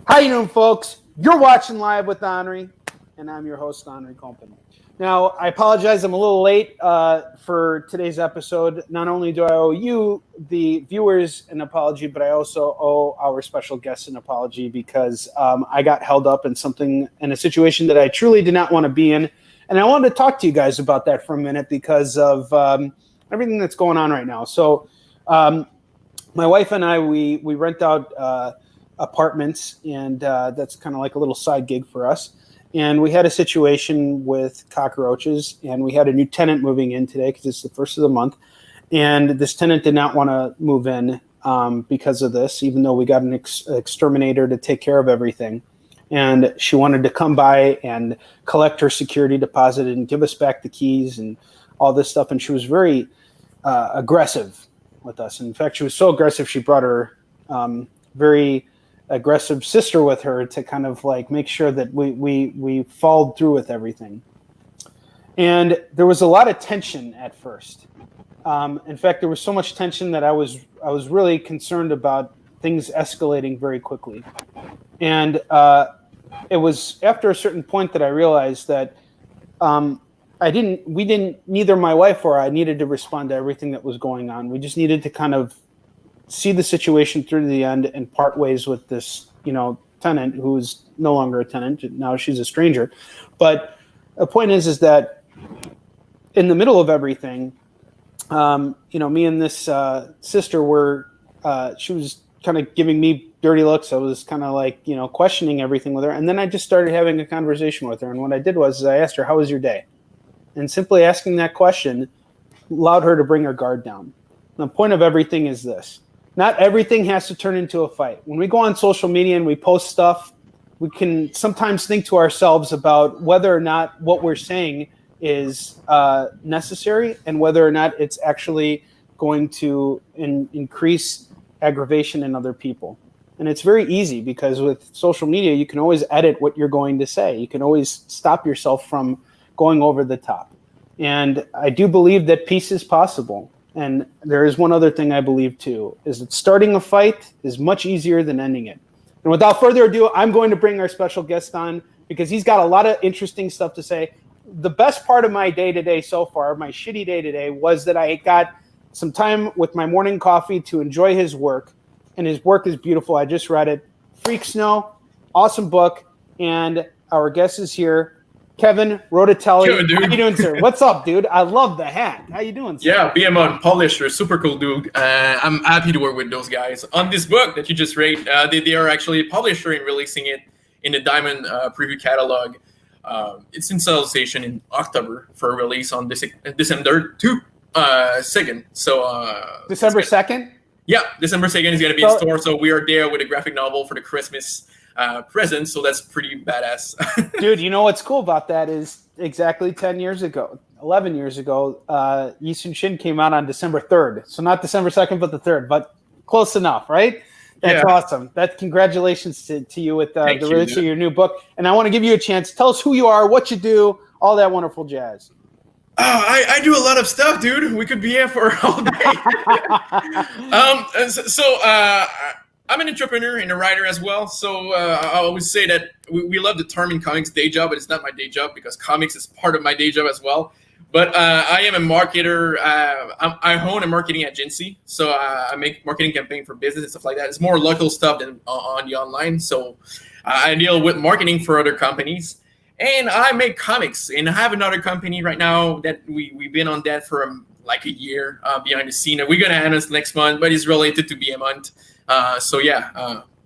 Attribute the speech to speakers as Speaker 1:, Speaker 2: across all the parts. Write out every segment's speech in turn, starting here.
Speaker 1: How you doing, folks? You're watching Live with Onrie, and I'm your host, Onrie Company. Now, I apologize. I'm a little late for today's episode. Not only do I owe you, the viewers, an apology, but I also owe our special guests an apology because I got held up in a situation that I truly did not want to be in. And I wanted to talk to you guys about that for a minute because of everything that's going on right now. So my wife and I, we rent out apartments, and that's kind of like a little side gig for us. And we had a situation with cockroaches, and we had a new tenant moving in today because it's the first of the month. And this tenant did not want to move in because of this, even though we got an exterminator to take care of everything. And she wanted to come by and collect her security deposit and give us back the keys and all this stuff. And she was very aggressive with us. In fact, she was so aggressive, she brought her very aggressive sister with her to kind of like make sure that we followed through with everything. And there was a lot of tension at first. In fact, there was so much tension that I was really concerned about things escalating very quickly. And it was after a certain point that I realized that neither my wife or I needed to respond to everything that was going on. We just needed to kind of see the situation through to the end and part ways with this, tenant who's no longer a tenant. Now she's a stranger. But the point is that in the middle of everything, me and this sister were, she was kind of giving me dirty looks. I was kind of like, questioning everything with her. And then I just started having a conversation with her. And what I did was I asked her, how was your day? And simply asking that question allowed her to bring her guard down. The point of everything is this. Not everything has to turn into a fight. When we go on social media and we post stuff, we can sometimes think to ourselves about whether or not what we're saying is necessary and whether or not it's actually going to increase aggravation in other people. And it's very easy because with social media, you can always edit what you're going to say. You can always stop yourself from going over the top. And I do believe that peace is possible. And there is one other thing I believe too, is that starting a fight is much easier than ending it. And without further ado, I'm going to bring our special guest on because he's got a lot of interesting stuff to say. The best part of my day today so far, my shitty day today, was that I got some time with my morning coffee to enjoy his work. And his work is beautiful. I just read it. Freak Snow, awesome book. And our guest is here. KEVIN RODITELI.
Speaker 2: Yo, dude.
Speaker 1: How you doing, sir? What's up, dude? I love the hat. How you doing, sir?
Speaker 2: Yeah, BEHEMOTH Publisher, super cool dude. I'm happy to work with those guys on this book that you just read. They are actually a publisher and releasing it in the Diamond preview catalog. It's in solicitation in October for release on December 2nd. So
Speaker 1: December 2nd?
Speaker 2: Yeah, December 2nd is going to be in store. So we are there with a graphic novel for the Christmas present, so that's pretty badass.
Speaker 1: Dude, you know what's cool about that is exactly 11 years ago, Yi Sun-shin came out on December 3rd. So not December 2nd, but the 3rd, but close enough, right? That's awesome. Congratulations to you with the release of your new book. And I want to give you a chance. Tell us who you are, what you do, all that wonderful jazz.
Speaker 2: I do a lot of stuff, dude. We could be here for all day. I'm an entrepreneur and a writer as well. So I always say that we love the term in comics day job, but it's not my day job because comics is part of my day job as well. But I am a marketer. I own a marketing agency. So I make marketing campaign for business and stuff like that. It's more local stuff than on the online. So I deal with marketing for other companies. And I make comics. And I have another company right now that we've been on that for like a year behind the scene. We're going to announce next month, but it's related to BEHEMOTH.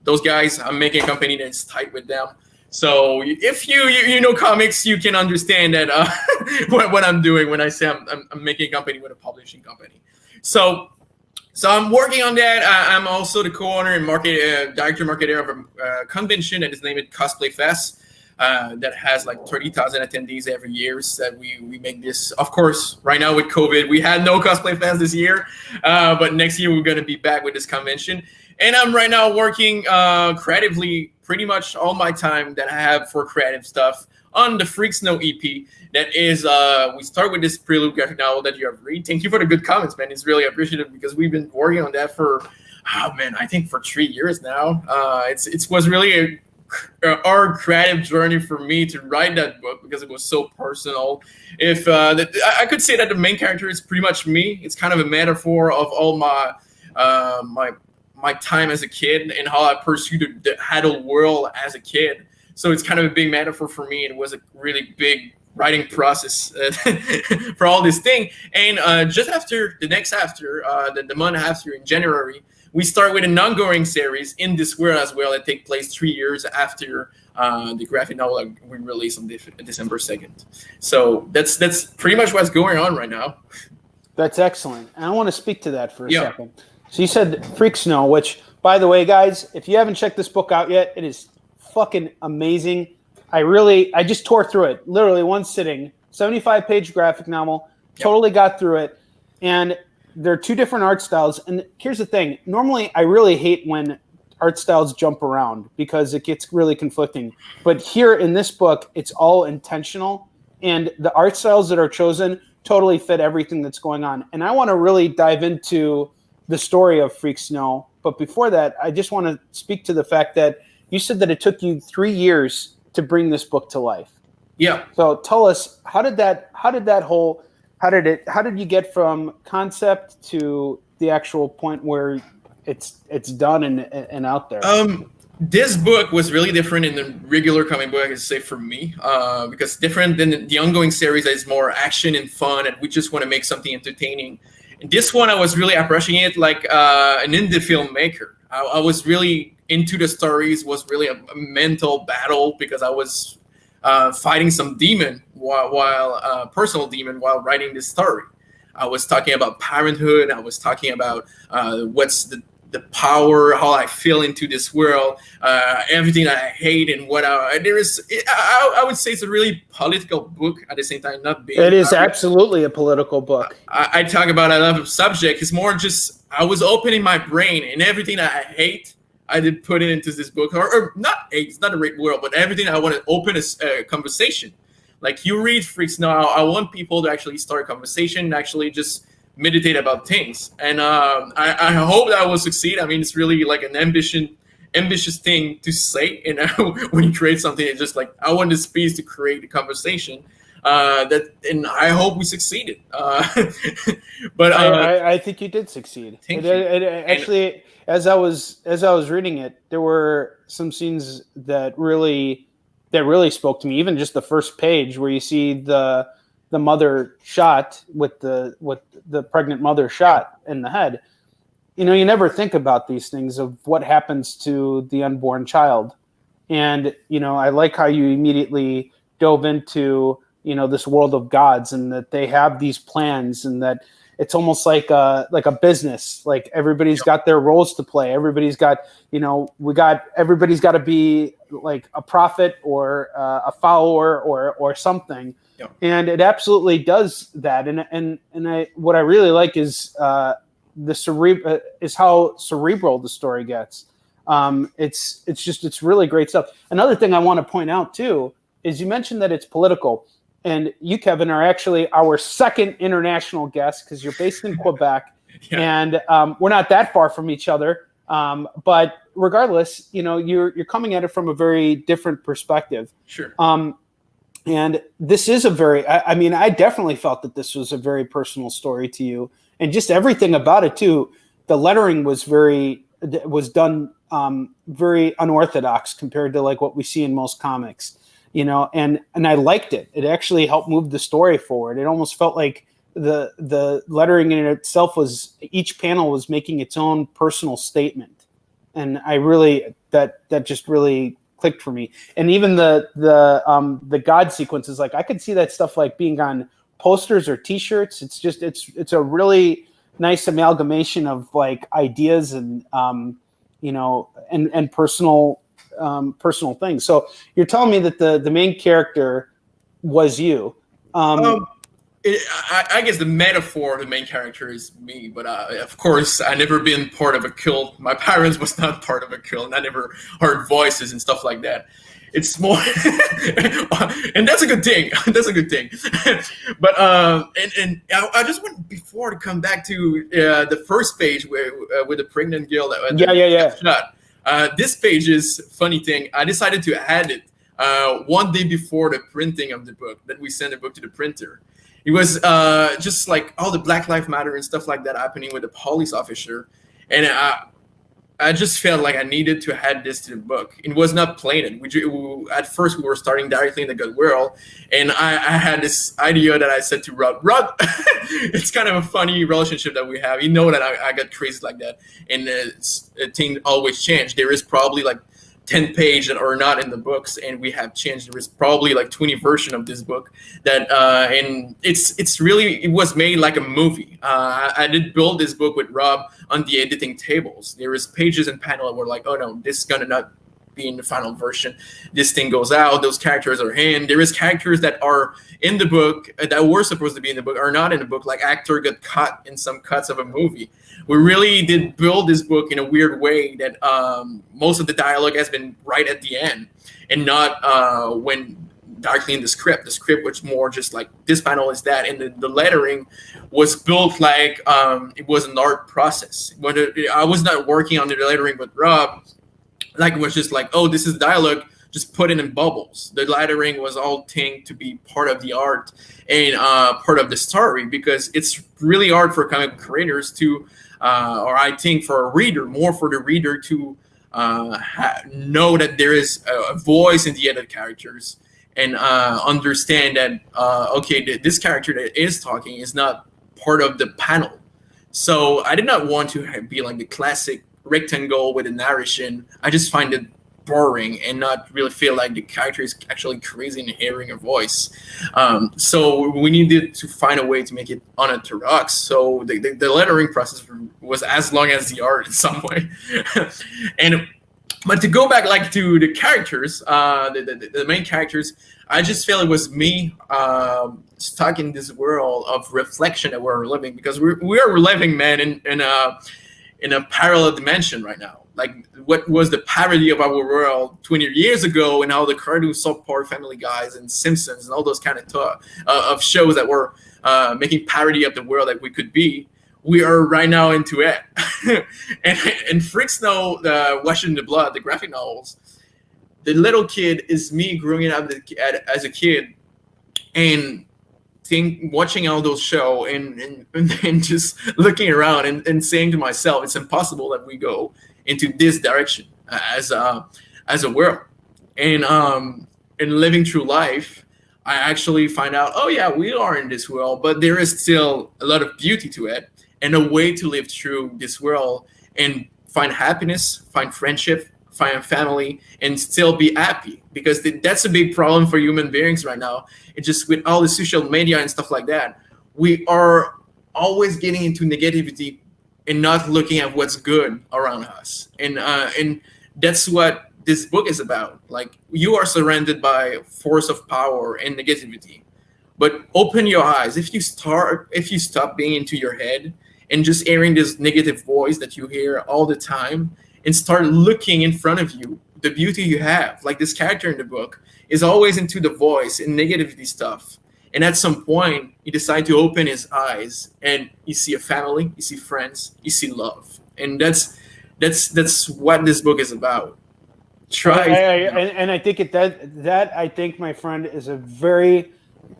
Speaker 2: Those guys, I'm making a company that's tight with them. So if you know comics, you can understand that what I'm doing when I say I'm making a company with a publishing company. So I'm working on that. I'm also the co-owner and director marketer of a convention that is named Cosplay Fest. That has like 30,000 attendees every year. So that we make this. Of course, right now with COVID, we had no Cosplay Fest this year, but next year we're going to be back with this convention. And I'm right now working creatively pretty much all my time that I have for creative stuff on the Freak Snow EP. That is, we start with this prelude graphic novel that you have read. Thank you for the good comments, man. It's really appreciative because we've been working on that for oh man, I think for 3 years now. It was really our creative journey for me to write that book because it was so personal. If I could say that the main character is pretty much me. It's kind of a metaphor of all my my time as a kid and how I pursued the adult world as a kid. So it's kind of a big metaphor for me. It was a really big writing process for all this thing. And just after the month after in January, we start with an ongoing series in this world as well that take place 3 years after the graphic novel we released on December 2nd. So that's pretty much what's going on right now.
Speaker 1: That's excellent. And I want to speak to that for a second. So you said Freak Snow, which, by the way, guys, if you haven't checked this book out yet, it is fucking amazing. I just tore through it, literally one sitting, 75-page graphic novel, totally got through it. And there are two different art styles. And here's the thing. Normally, I really hate when art styles jump around because it gets really conflicting. But here in this book, it's all intentional. And the art styles that are chosen totally fit everything that's going on. And I want to really dive into the story of Freak Snow. But before that, I just want to speak to the fact that you said that it took you 3 years to bring this book to life.
Speaker 2: Yeah.
Speaker 1: So tell us, how did you get from concept to the actual point where it's done and out there?
Speaker 2: This book was really different in the regular comic book, I could say, for me, because different than the ongoing series that is more action and fun, and we just want to make something entertaining. And this one, I was really approaching it like an indie filmmaker. I was really into the stories, was really a mental battle because I was fighting some demon while personal demon while writing this story. I was talking about parenthood. I was talking about what's the power, how I feel into this world, everything that I hate, and what I would say it's a really political book at the same time, not being.
Speaker 1: It is absolutely a political book.
Speaker 2: I talk about a lot of subject. It's more just I was opening my brain, and everything that I hate, I did put it into this book, or not. It's not a great world, but everything I want to open a conversation. Like you read Freaks Now, I want people to actually start a conversation, and actually just meditate about things, and I hope that will succeed. I mean, it's really like an ambitious thing to say, and when you create something, it's just like I want this piece to create a conversation and I hope we succeeded. But
Speaker 1: I think you did succeed. Actually, as I was reading it, there were some scenes that really spoke to me. Even just the first page where you see the mother shot with the pregnant mother shot in the head. You know, you never think about these things of what happens to the unborn child. And, you know, I like how you immediately dove into, you know, this world of gods and that they have these plans and that it's almost like a business. Like everybody's got their roles to play. Everybody's got, you know, everybody's got to be like a prophet or a follower or something. Yep. And it absolutely does that. And what I really like is is how cerebral the story gets. It's really great stuff. Another thing I want to point out too is you mentioned that it's political, and you, Kevin, are actually our second international guest because you're based in Quebec, and we're not that far from each other. But regardless, you know, you're coming at it from a very different perspective.
Speaker 2: Sure.
Speaker 1: And this is I definitely felt that this was a very personal story to you, and just everything about it too. The lettering was done very unorthodox compared to like what we see in most comics, you know, and I liked it. It actually helped move the story forward. It almost felt like the lettering in itself each panel was making its own personal statement. And that just really clicked for me. And even the God sequences, like I could see that stuff like being on posters or T-shirts. It's a really nice amalgamation of like ideas and you know and personal things. So you're telling me that the main character was you.
Speaker 2: I guess the metaphor of the main character is me, but of course I never been part of a cult. My parents was not part of a cult, and I never heard voices and stuff like that. It's more, and that's a good thing. That's a good thing. But and I just want before to come back to the first page where with the pregnant girl that
Speaker 1: Yeah.
Speaker 2: shot. This page is funny thing. I decided to add it one day before the printing of the book, that we sent the book to the printer. It was just like all the Black Lives Matter and stuff like that happening with the police officer. And I just felt like I needed to add this to the book. It was not planned. At first, we were starting directly in the good world. And I had this idea that I said to Rob, it's kind of a funny relationship that we have. You know that I got crazy like that. And things always change. There is probably like 10 pages that are not in the books, and we have changed. There is probably like 20 versions of this book that and it was made like a movie. I did build this book with Rob on the editing tables. There is pages and panel that were like, oh no, this is gonna not be in the final version. This thing goes out, those characters are in. There is characters that are in the book that were supposed to be in the book are not in the book, like actor got cut in some cuts of a movie. We really did build this book in a weird way that most of the dialogue has been right at the end and not when directly in the script. The script was more just like this panel is that, and the lettering was built like it was an art process. When I was not working on the lettering with Rob, like it was just like, oh, this is dialogue, just put it in bubbles. The lettering was all thing to be part of the art and part of the story, because it's really hard for comic creators to, or I think for a reader, more for the reader to know that there is a voice in the edit characters and understand that, okay, this character that is talking is not part of the panel. So I did not want to be like the classic rectangle with a narration. I just find it boring and not really feel like the character is actually crazy in hearing a voice. So we needed to find a way to make it unorthodox. So the lettering process was as long as the art in some way. But to go back like to the characters, the main characters, I just felt it was me stuck in this world of reflection that we're living, because we are living, man, in a parallel dimension right now. Like what was the parody of our world 20 years ago, and all the cartoons, South Park, Family Guys, and Simpsons, and all those kind of shows that were making parody of the world that we could be. We are right now into it. and Freaks know Washing the Blood, the graphic novels. The little kid is me growing up as a kid and watching all those shows and just looking around and saying to myself, it's impossible that we go into this direction as a world. And living through life, I actually find out, oh yeah, we are in this world, but there is still a lot of beauty to it, and a way to live through this world and find happiness, find friendship, find family, and still be happy. Because that's a big problem for human beings right now. It's just with all the social media and stuff like that, we are always getting into negativity and not looking at what's good around us. And that's what this book is about. Like, you are surrounded by force of power and negativity, but open your eyes. If you stop being into your head and just hearing this negative voice that you hear all the time, and start looking in front of you, the beauty you have. Like this character in the book is always into the voice and negativity stuff. And at some point, you decide to open his eyes, and you see a family, you see friends, you see love. And that's what this book is about.
Speaker 1: And I think that I think, my friend, is a very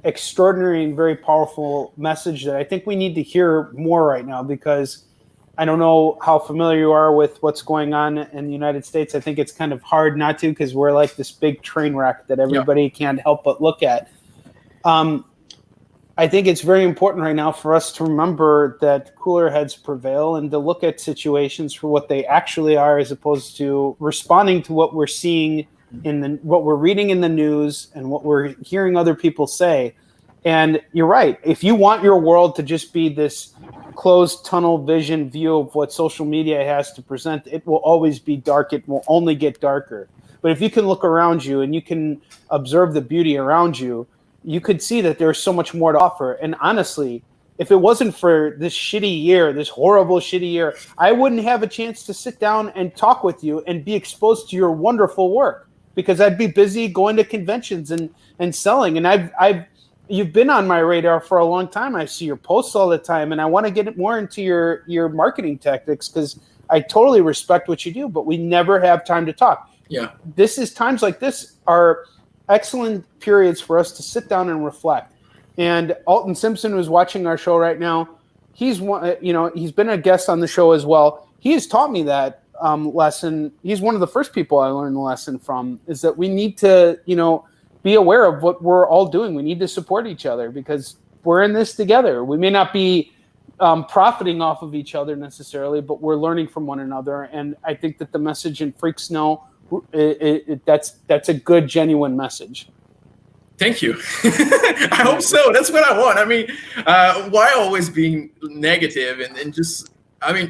Speaker 1: extraordinary and very powerful message that I think we need to hear more right now, because I don't know how familiar you are with what's going on in the United States. I think it's kind of hard not to, because we're like this big train wreck that everybody can't help but look at. I think it's very important right now for us to remember that cooler heads prevail, and to look at situations for what they actually are, as opposed to responding to what we're seeing what we're reading in the news and what we're hearing other people say. And you're right. If you want your world to just be this closed tunnel vision view of what social media has to present, it will always be dark. It will only get darker. But if you can look around you and you can observe the beauty around you, you could see that there's so much more to offer. And honestly, if it wasn't for this shitty year, this horrible shitty year, I wouldn't have a chance to sit down and talk with you and be exposed to your wonderful work, because I'd be busy going to conventions and selling. And you've been on my radar for a long time. I see your posts all the time, and I want to get more into your marketing tactics, because I totally respect what you do, but we never have time to talk.
Speaker 2: Yeah.
Speaker 1: Times like this are excellent periods for us to sit down and reflect. And Alton Simpson, who's watching our show right now, he's been a guest on the show as well. He has taught me that lesson. He's one of the first people I learned the lesson from, is that we need to, be aware of what we're all doing. We need to support each other, because we're in this together. We may not be profiting off of each other necessarily, but we're learning from one another. And I think that the message in Freaks Know, that's a good, genuine message.
Speaker 2: Thank you. I hope so. That's what I want. I mean, why always being negative and just,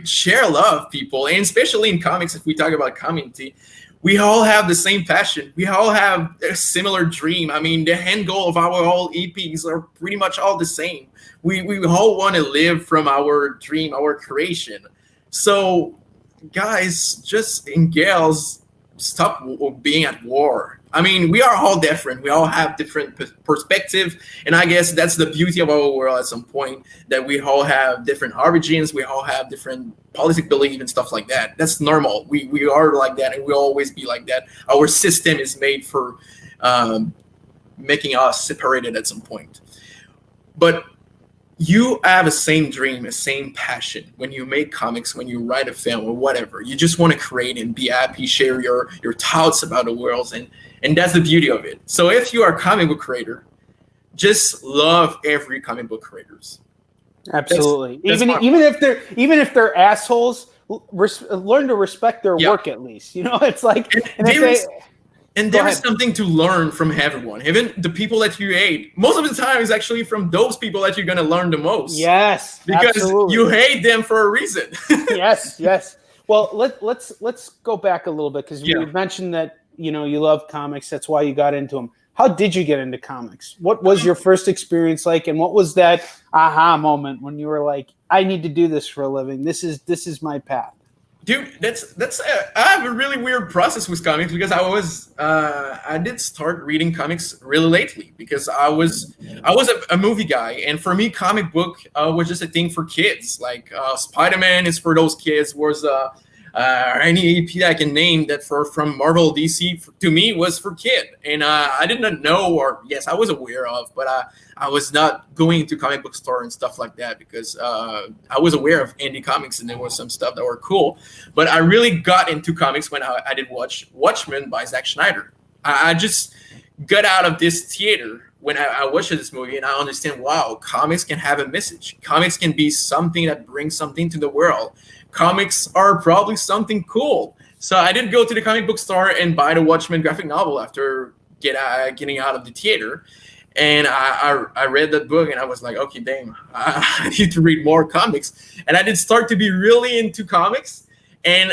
Speaker 2: share love, people. And especially in comics, if we talk about community, we all have the same passion. We all have a similar dream. I mean, the end goal of our all EPs are pretty much all the same. We all want to live from our dream, our creation. So, guys, and gals, stop being at war. I mean, we are all different. We all have different perspective, and I guess that's the beauty of our world at some point, that we all have different origins. We all have different political belief and stuff like that. That's normal. We are like that, and we'll always be like that. Our system is made for making us separated at some point. But you have a same dream, a same passion when you make comics, when you write a film or whatever. You just want to create and be happy, share your thoughts about the world, and that's the beauty of it. So if you are a comic book creator, just love every comic book creators.
Speaker 1: Absolutely. Even if they're assholes, learn to respect their work at least. It's like,
Speaker 2: and there is something to learn from everyone. Even the people that you hate, most of the time is actually from those people that you're going to learn the most.
Speaker 1: Yes,
Speaker 2: because
Speaker 1: absolutely.
Speaker 2: You hate them for a reason.
Speaker 1: Yes. Well, let's go back a little bit, because you mentioned that you love comics. That's why you got into them. How did you get into comics? What was your first experience like, and what was that aha moment when you were like, I need to do this for a living. This is my path.
Speaker 2: Dude, I have a really weird process with comics, because I did start reading comics really lately, because I was a movie guy, and for me, comic book was just a thing for kids. Like Spider-Man is for those kids. Was any AP I can name that from Marvel, DC to me was for kid, and I did not know, or yes, I was aware of, but I was not going into comic book store and stuff like that, because I was aware of indie comics, and there was some stuff that were cool. But I really got into comics when I did watch Watchmen by Zack Snyder. I just got out of this theater when I watched this movie, and I understand, wow, comics can have a message. Comics can be something that brings something to the world. Comics are probably something cool. So I did go to the comic book store and buy the Watchmen graphic novel after getting out of the theater. And I read that book, and I was like, okay, damn, I need to read more comics. And I did start to be really into comics. And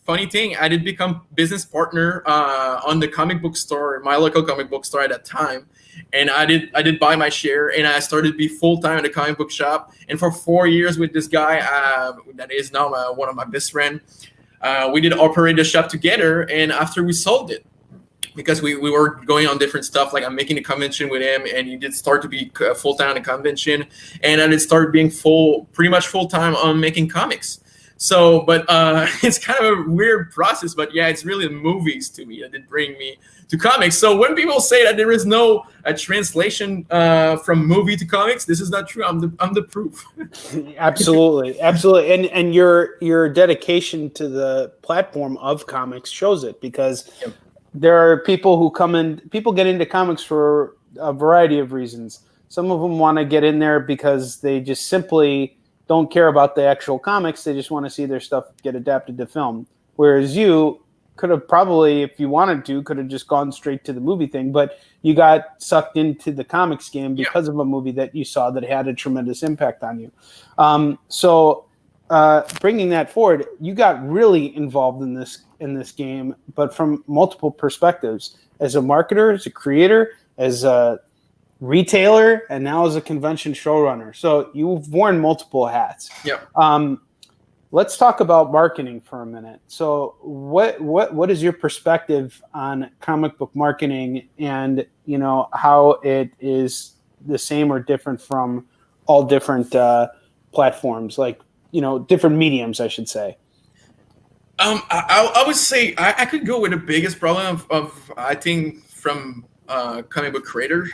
Speaker 2: funny thing, I did become business partner on the comic book store, my local comic book store at that time. And I did buy my share, and I started to be full-time at a comic book shop. And for 4 years with this guy, that is now one of my best friends, we did operate the shop together. And after we sold it, because we were going on different stuff, like I'm making a convention with him, and he did start to be full-time on a convention, and I did start being pretty much full-time on making comics. So, but it's kind of a weird process, but yeah, it's really the movies to me that did bring me to comics. So when people say that there is no translation from movie to comics, this is not true. I'm the proof.
Speaker 1: Absolutely. And your dedication to the platform of comics shows it, because there are people people get into comics for a variety of reasons. Some of them want to get in there because they just simply don't care about the actual comics. They just want to see their stuff get adapted to film. Whereas you could have probably, if you wanted to, could have just gone straight to the movie thing, but you got sucked into the comics game because of a movie that you saw that had a tremendous impact on you. So bringing that forward, you got really involved in this game, but from multiple perspectives. As a marketer, as a creator, as a retailer and now as a convention showrunner. So you've worn multiple hats.
Speaker 2: Yep.
Speaker 1: Let's talk about marketing for a minute. So what is your perspective on comic book marketing, and how it is the same or different from all different platforms, like different mediums, I should say?
Speaker 2: I would say I could go with the biggest problem of I think from comic book creators.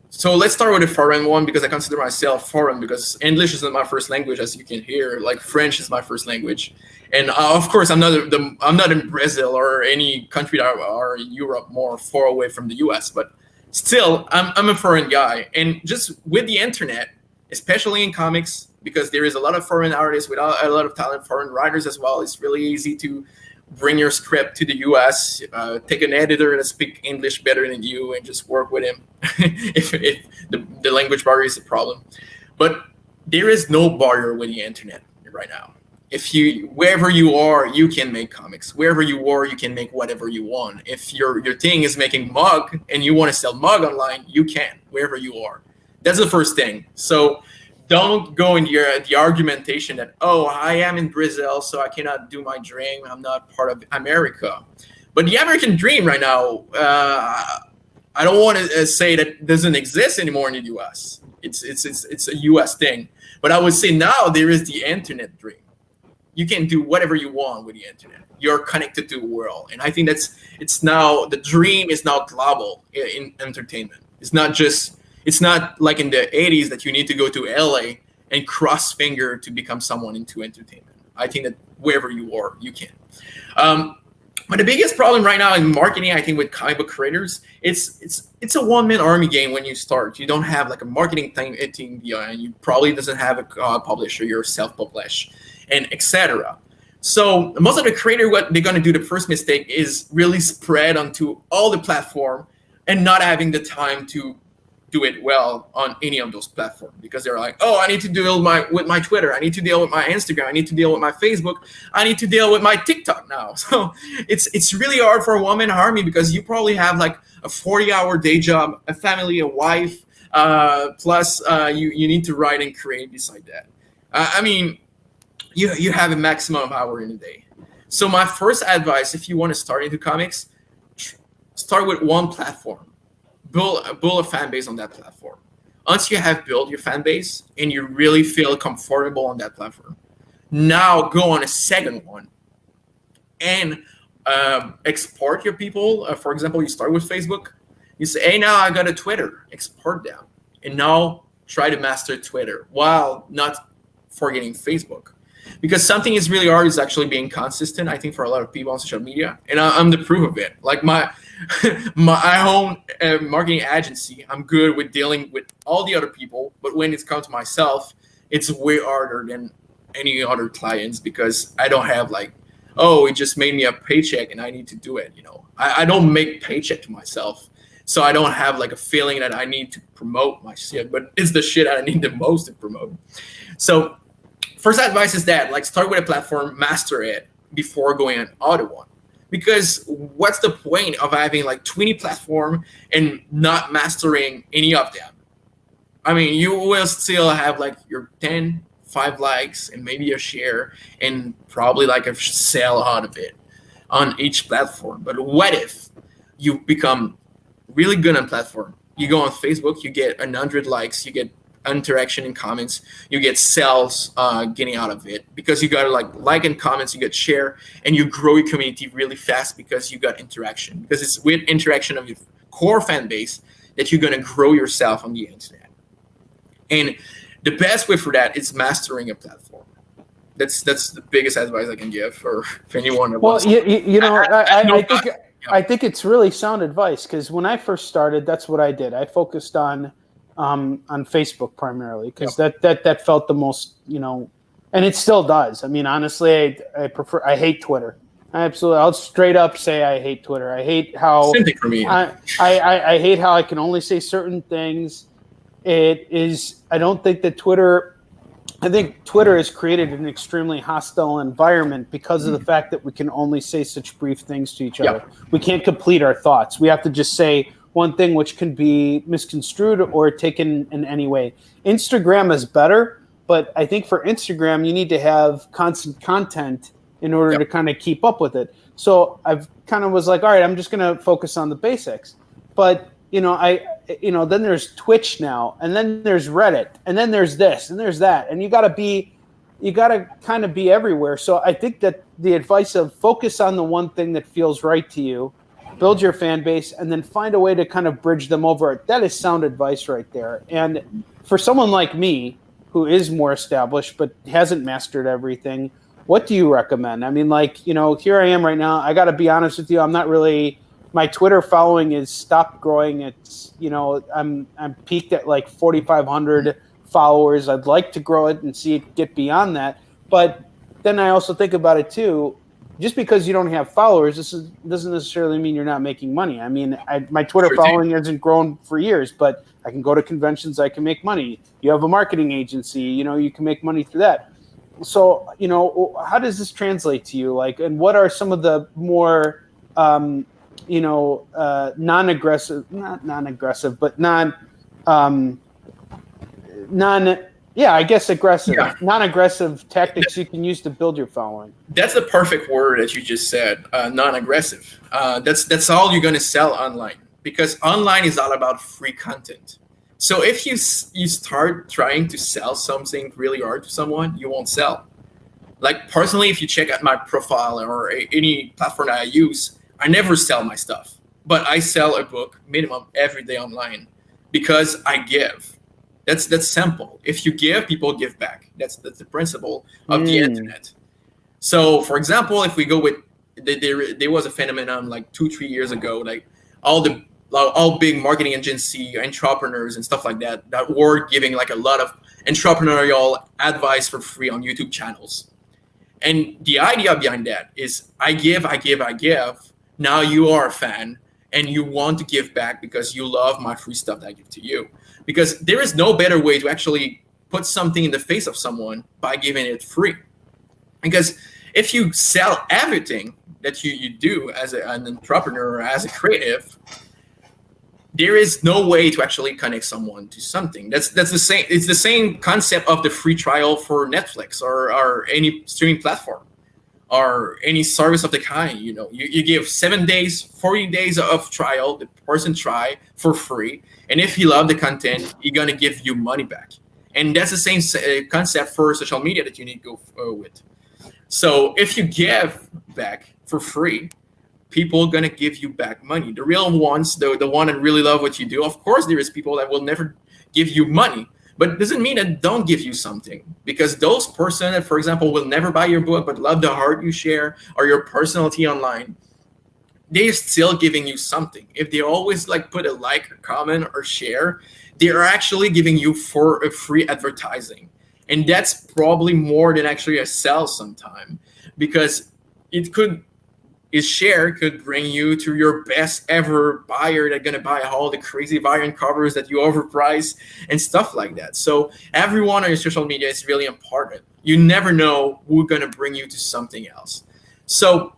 Speaker 2: So let's start with the foreign one, because I consider myself foreign because English isn't my first language, as you can hear. Like French is my first language, and of course I'm not in Brazil or any country that are in Europe more far away from the U.S. But still, I'm a foreign guy, and just with the internet, especially in comics, because there is a lot of foreign artists with a lot of talent, foreign writers as well. It's really easy to bring your script to the US, take an editor that speaks English better than you and just work with him if the language barrier is a problem. But there is no barrier with the internet right now. Wherever you are, you can make comics. Wherever you are, you can make whatever you want. If your thing is making mug and you want to sell mug online, you can, wherever you are. That's the first thing. So don't go in the argumentation that, oh, I am in Brazil, so I cannot do my dream. I'm not part of America. But the American dream right now, I don't want to say that it doesn't exist anymore in the U.S. It's a U.S. thing. But I would say now there is the internet dream. You can do whatever you want with the internet. You're connected to the world. And I think the dream is now global in entertainment. It's not like in the 80s that you need to go to LA and cross finger to become someone into entertainment. I think that wherever you are, you can. But the biggest problem right now in marketing, I think, with comic book creators, it's a one-man army game when you start. You don't have like a marketing team, and you probably doesn't have a publisher. You're self-published, and etc. So most of the creator, what they're going to do, the first mistake is really spread onto all the platform and not having the time to do it well on any of those platforms, because they're like, oh, I need to deal with my Twitter, I need to deal with my Instagram, I need to deal with my Facebook, I need to deal with my TikTok now. So it's really hard for a one-man army, because you probably have like a 40-hour day job, a family, a wife, plus you need to write and create beside that. I mean, you have a maximum of hour in a day. So my first advice, if you want to start into comics, start with one platform. Build a fan base on that platform. Once you have built your fan base and you really feel comfortable on that platform, now go on a second one and export your people. For example, you start with Facebook. You say, hey, now I got a Twitter. Export them. And now try to master Twitter while not forgetting Facebook. Because something is really hard is actually being consistent, I think, for a lot of people on social media. And I'm the proof of it. Like my own marketing agency, I'm good with dealing with all the other people. But when it's come to myself, it's way harder than any other clients, because I don't have like, oh, it just made me a paycheck and I need to do it. I don't make paycheck to myself. So I don't have like a feeling that I need to promote my shit, but it's the shit I need the most to promote. So first advice is that, like, start with a platform, master it before going on other one. Because what's the point of having like 20 platforms and not mastering any of them? I mean, you will still have like your 5 likes and maybe a share and probably like a sale out of it on each platform. But what if you become really good on platform? You go on Facebook, you get 100 likes, you get interaction and comments, you get sales getting out of it, because you got like and comments, you get share, and you grow your community really fast because you got interaction. Because it's with interaction of your core fan base that you're going to grow yourself on the internet. And the best way for that is mastering a platform. That's the biggest advice I can give for anyone that wants.
Speaker 1: Well, I think it's really sound advice, because when I first started, that's what I did. I focused on Facebook primarily, because that felt the most, and it still does. I mean, honestly, I hate Twitter. I'll straight up say I hate Twitter. I hate how
Speaker 2: same thing for me.
Speaker 1: I hate how I can only say certain things. I don't think that I think Twitter has created an extremely hostile environment because of the fact that we can only say such brief things to each other. We can't complete our thoughts. We have to just say one thing, which can be misconstrued or taken in any way. Instagram is better, but I think for Instagram, you need to have constant content in order to kind of keep up with it. So I've kind of was like, all right, I'm just going to focus on the basics. But, then there's Twitch now, and then there's Reddit, and then there's this, and there's that. And you got to kind of be everywhere. So I think that the advice of focus on the one thing that feels right to you, build your fan base, and then find a way to kind of bridge them over. That is sound advice right there. And for someone like me, who is more established but hasn't mastered everything, what do you recommend? I mean, here I am right now. I got to be honest with you. I'm not really, my Twitter following is stopped growing. It's, I'm peaked at like 4,500 followers. I'd like to grow it and see it get beyond that. But then I also think about it too. Just because you don't have followers, doesn't necessarily mean you're not making money. I mean, my Twitter following hasn't grown for years, but I can go to conventions. I can make money. You have a marketing agency, you can make money through that. So, how does this translate to you? Like, and what are some of the more, non-aggressive, not non-aggressive, but aggressive, non-aggressive tactics you can use to build your following?
Speaker 2: That's the perfect word that you just said, non-aggressive. That's all you're going to sell online, because online is all about free content. So if you start trying to sell something really hard to someone, you won't sell. Like personally, if you check out my profile or any platform that I use, I never sell my stuff, but I sell a book minimum every day online because I give. That's simple. If you give, people give back. That's the principle of the internet. So, for example, if we go with there was a phenomenon like 2-3 years ago, like all big marketing agency entrepreneurs and stuff like that were giving like a lot of entrepreneurial advice for free on YouTube channels. And the idea behind that is I give. Now you are a fan and you want to give back because you love my free stuff that I give to you. Because there is no better way to actually put something in the face of someone by giving it free. Because if you sell everything that you do as an entrepreneur or as a creative, there is no way to actually connect someone to something. That's the same. It's the same concept of the free trial for Netflix or any streaming platform or any service of the kind. You give 7 days, 40 days of trial. The person try for free, and if he loves the content, he's gonna give you money back. And that's the same concept for social media that you need to go with. So if you give back for free, people are gonna give you back money. The real ones, the one that really love what you do. Of course, there is people that will never give you money, but it doesn't mean that don't give you something, because those person that, for example, will never buy your book but love the heart you share or your personality online, they're still giving you something. If they always put a like, a comment, or share, they are actually giving you for a free advertising, and that's probably more than actually a sell sometime, because his share could bring you to your best ever buyer that's gonna buy all the crazy variant covers that you overprice and stuff like that. So everyone on your social media is really important. You never know who's gonna bring you to something else. So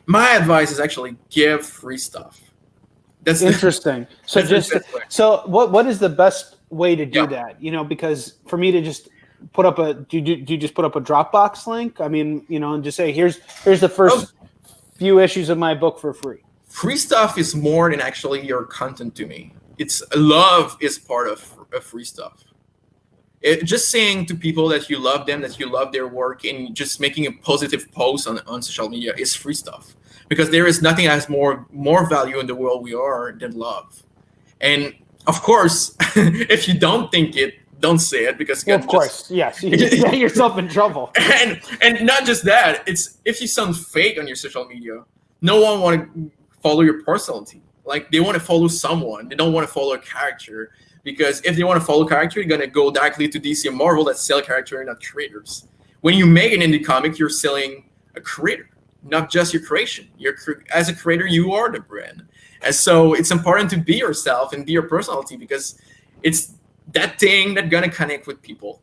Speaker 2: my advice is actually give free stuff. That's
Speaker 1: interesting. So what is the best way to do that? Because for me to just put up do you just put up a Dropbox link? I mean, and just say here's the first few issues of my book for free.
Speaker 2: Free stuff is more than actually your content to me. It's love is part of free stuff. Just saying to people that you love them, that you love their work, and just making a positive post on social media is free stuff. Because there is nothing that has more value in the world we are than love. And of course, if you don't think it, don't say it, because
Speaker 1: of course, yes, you get yourself in trouble.
Speaker 2: And not just that, it's if you sound fake on your social media, no one want to follow your personality. Like they want to follow someone, they don't want to follow a character, because if they want to follow a character, you're gonna go directly to DC and Marvel that sell character and not creators. When you make an indie comic, you're selling a creator, not just your creation. As a creator, you are the brand, and so it's important to be yourself and be your personality, because it's that thing that's gonna connect with people,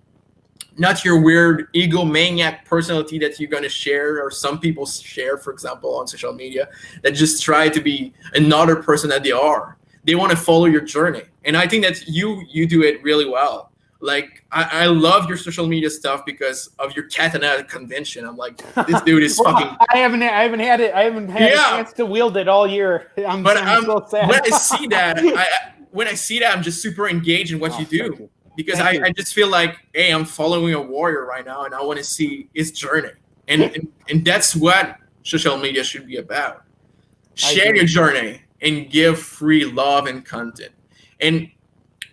Speaker 2: not your weird egomaniac personality that you're gonna share, or some people share, for example, on social media, that just try to be another person that they are. they want to follow your journey. And I think that you do it really well. Like I love your social media stuff because of your katana convention. I'm like, this dude is fucking.
Speaker 1: I haven't had a chance to wield it all year. I'm so sad.
Speaker 2: When I see that, I'm just super engaged in what you do, because I just feel like, hey, I'm following a warrior right now, and I want to see his journey, and that's what social media should be about. Share your journey and give free love and content. And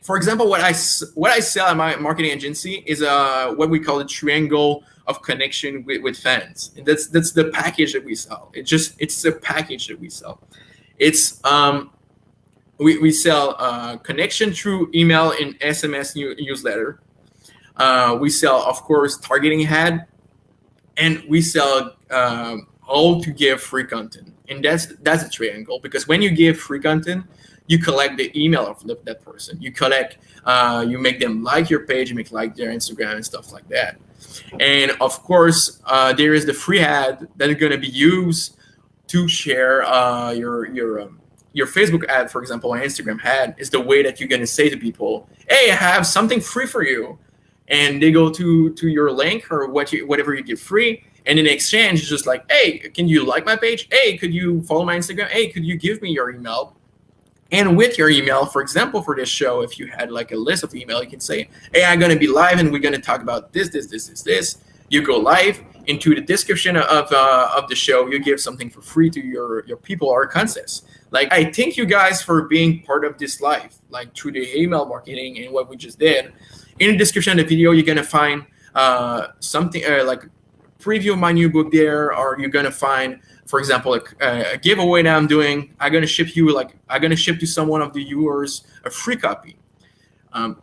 Speaker 2: for example, what I sell at my marketing agency is what we call the triangle of connection with fans. And that's the package that we sell. It's a package that we sell. It's we sell connection through email and SMS newsletter. We sell, of course, targeting ad, and we sell all to give free content. And that's a triangle, because when you give free content, you collect the email of that person. You collect, you make them like your page, you make like their Instagram and stuff like that. And of course, there is the free ad that is going to be used to share your Facebook ad, for example, or Instagram ad is the way that you're going to say to people, hey, I have something free for you. And they go to your link or whatever you give free. And in exchange, it's just like, hey, can you like my page? Hey, could you follow my Instagram? Hey, could you give me your email? And with your email, for example, for this show, if you had like a list of email, you can say, hey, I'm going to be live and we're going to talk about this. You go live into the description of the show. You give something for free to your people or contest. Like, I thank you guys for being part of this live, like through the email marketing and what we just did. In the description of the video, you're going to find something like preview of my new book there, or you're going to find, for example, a giveaway that I'm doing. I'm going to ship to someone of the viewers a free copy. And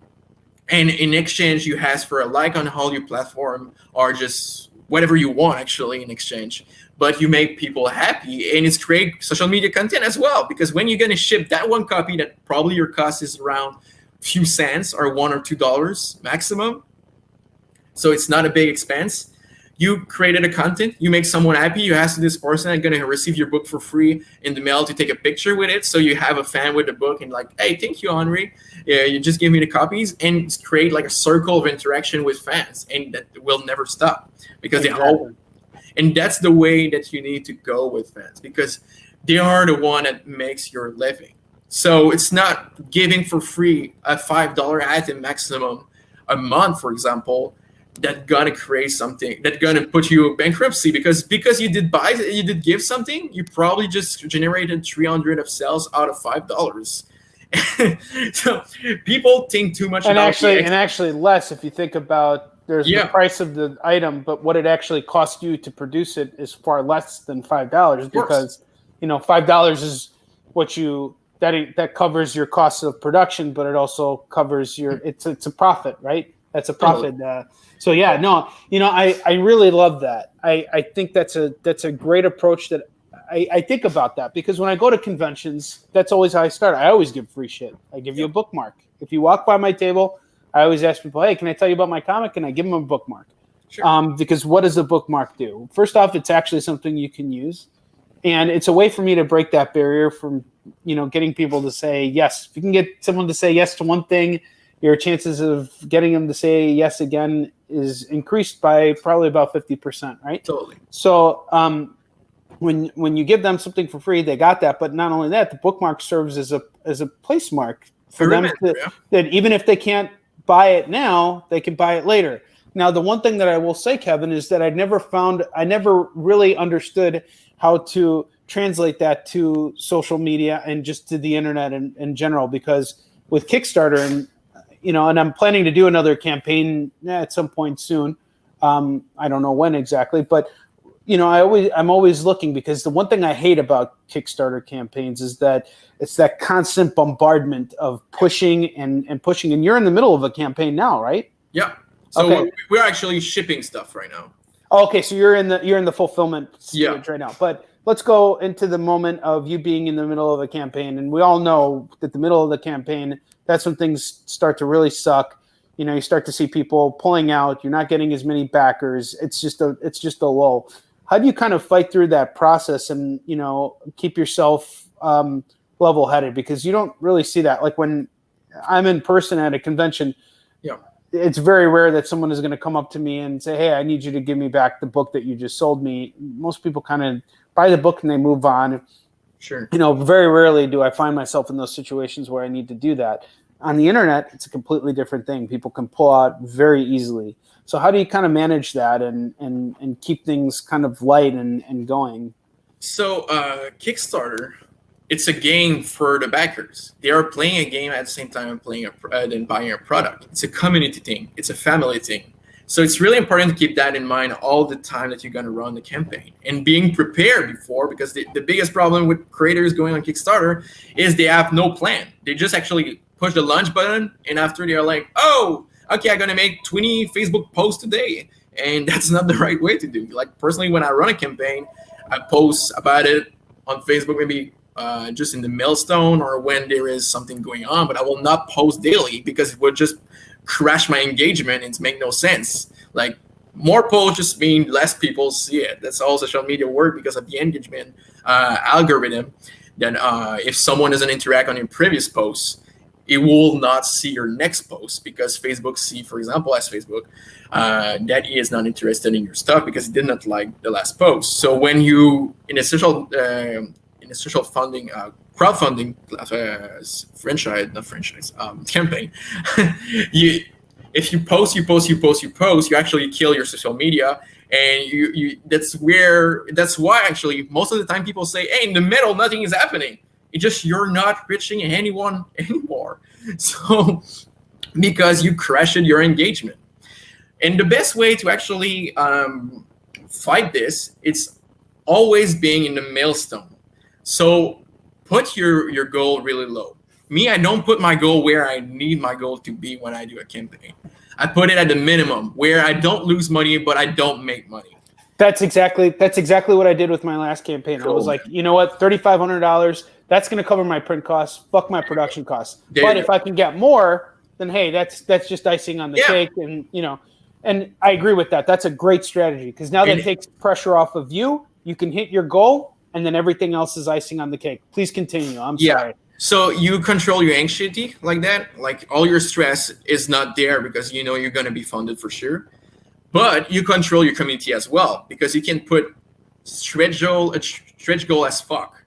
Speaker 2: in exchange, you ask for a like on all your platform, or just whatever you want actually in exchange. But you make people happy, and it's great social media content as well, because when you're going to ship that one copy that probably your cost is around a few cents or $1 or $2 maximum, so it's not a big expense. You created a content, you make someone happy, you ask this person I'm going to receive your book for free in the mail to take a picture with it. So you have a fan with the book and like, hey, thank you, Onrie. Yeah, you just give me the copies, and create like a circle of interaction with fans, and that will never stop, because and that's the way that you need to go with fans, because they are the one that makes your living. So it's not giving for free a $5 item maximum a month, for example, that's gonna create something that's gonna put you in bankruptcy, because you did give something, you probably just generated 300 of sales out of $5. So people think too much about
Speaker 1: actually less if you think about the price of the item, but what it actually costs you to produce it is far less than $5, because $5 is what that covers your cost of production, but it also covers it's a profit, right? That's a profit. So yeah, no, I really love that. I think that's a great approach that I think about that, because when I go to conventions, that's always how I start. I always give free shit. I give you a bookmark. If you walk by my table, I always ask people, hey, can I tell you about my comic? And I give them a bookmark. Sure. Because what does the bookmark do? First off, it's actually something you can use. And it's a way for me to break that barrier from, getting people to say yes. If you can get someone to say yes to one thing, your chances of getting them to say yes again is increased by probably about 50%, right?
Speaker 2: Totally.
Speaker 1: So when you give them something for free, they got that. But not only that, the bookmark serves as a place mark for them that even if they can't buy it now, they can buy it later. Now, the one thing that I will say, Kevin, is that I never really understood how to translate that to social media and just to the internet in general, because with Kickstarter and I'm planning to do another campaign at some point soon. I don't know when exactly, but I'm always looking, because the one thing I hate about Kickstarter campaigns is that it's that constant bombardment of pushing and pushing. And you're in the middle of a campaign now, right?
Speaker 2: Yeah. So we're actually shipping stuff right now.
Speaker 1: Okay, so you're in the fulfillment stage right now. But let's go into the moment of you being in the middle of a campaign, and we all know that the middle of the campaign, that's when things start to really suck. You start to see people pulling out. You're not getting as many backers. It's just a lull. How do you kind of fight through that process and keep yourself level-headed, because you don't really see that. Like when I'm in person at a convention,
Speaker 2: Yeah.
Speaker 1: it's very rare that someone is going to come up to me and say, hey, I need you to give me back the book that you just sold me. Most people kind of buy the book and they move on.
Speaker 2: Sure.
Speaker 1: Very rarely do I find myself in those situations where I need to do that. On the internet, it's a completely different thing. People can pull out very easily. So how do you kind of manage that and keep things kind of light and going?
Speaker 2: So Kickstarter, it's a game for the backers. They are playing a game at the same time and buying a product. It's a community thing. It's a family thing. So it's really important to keep that in mind all the time that you're going to run the campaign, and being prepared before, because the biggest problem with creators going on Kickstarter is they have no plan. They just actually push the launch button, and after they're like, oh, okay, I'm going to make 20 Facebook posts today. And that's not the right way to do. Like personally, when I run a campaign, I post about it on Facebook, maybe just in the milestone or when there is something going on, but I will not post daily because it would just crash my engagement and make no sense. Like more posts just mean less people see it. That's all social media work because of the engagement algorithm. Then if someone doesn't interact on your previous posts, it will not see your next post, because Facebook see, for example, as Facebook, that he is not interested in your stuff because he did not like the last post. So when you in a social funding crowdfunding campaign, if you post, you actually kill your social media, and you that's why actually most of the time people say, hey, in the middle nothing is happening. It's just you're not reaching anyone anymore. So because you crashed your engagement. And the best way to actually fight this, it's always being in the milestone. So put your goal really low. Me, I don't put my goal where I need my goal to be when I do a campaign. I put it at the minimum where I don't lose money, but I don't make money.
Speaker 1: That's exactly what I did with my last campaign. Cool. I was like, you know what, $3,500, that's going to cover my print costs. Fuck my production costs. But if I can get more, then hey, that's just icing on the cake. And and I agree with that. That's a great strategy, because now that takes pressure off of you. You can hit your goal, and then everything else is icing on the cake. Please continue. I'm sorry.
Speaker 2: So you control your anxiety like that. Like all your stress is not there because you know you're going to be funded for sure. But you control your community as well, because you can put stretch goal as fuck.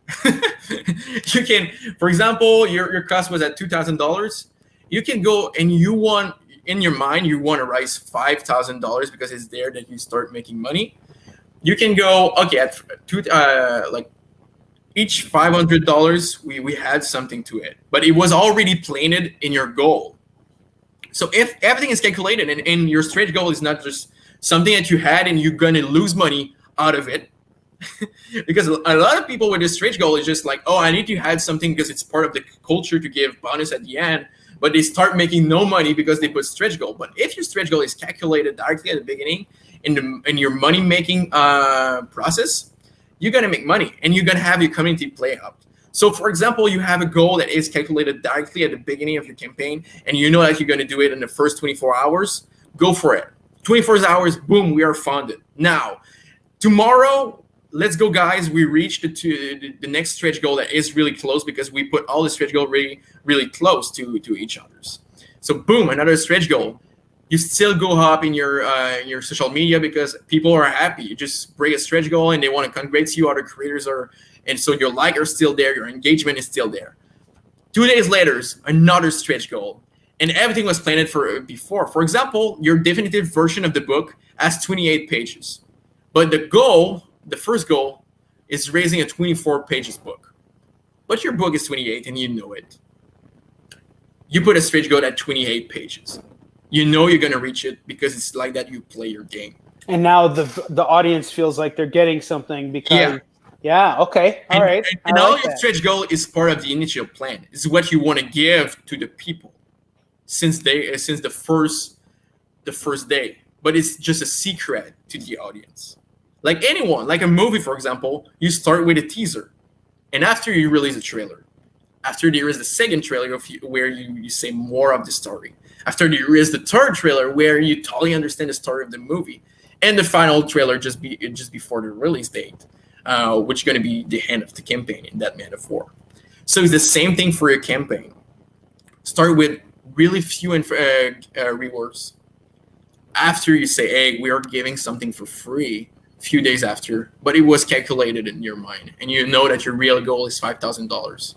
Speaker 2: You can, for example, your cost was at $2,000. You can go and you want to raise $5,000 because it's there that you start making money. You can go, okay, at each $500, we had something to it, but it was already planted in your goal. So if everything is calculated and your stretch goal is not just something that you had and you're going to lose money out of it, because a lot of people with this stretch goal is just like, oh, I need to add something because it's part of the culture to give bonus at the end, but they start making no money because they put stretch goal. But if your stretch goal is calculated directly at the beginning in your money making process, you're going to make money and you're going to have your community play out. So for example, you have a goal that is calculated directly at the beginning of your campaign, and you know that you're going to do it in the first 24 hours, go for it. 24 hours, boom, we are funded. Now, tomorrow, let's go, guys. We reached the next stretch goal that is really close because we put all the stretch goal really, really close to each other's. So boom, another stretch goal. You still go up in your social media because people are happy. You just break a stretch goal and they want to congratulate you. Other creators are, and so your like are still there. Your engagement is still there. 2 days later, another stretch goal, and everything was planned for before. For example, your definitive version of the book has 28 pages, but the first goal is raising a 24 pages book, but your book is 28 and you know it. You put a stretch goal at 28 pages. You know you're going to reach it because it's like that you play your game. And
Speaker 1: now the audience feels like they're getting something because, okay, all right.
Speaker 2: And all your stretch goal is part of the initial plan. It's what you want to give to the people since the first day. But it's just a secret to the audience. Like anyone, like a movie, for example, you start with a teaser. And after you release a trailer, after there is the second trailer where you say more of the story. After there is the third trailer where you totally understand the story of the movie. And the final trailer just before the release date, which is going to be the end of the campaign in that metaphor. So it's the same thing for your campaign. Start with really few rewards. After you say, hey, we are giving something for free, a few days after, but it was calculated in your mind, and you know that your real goal is $5,000.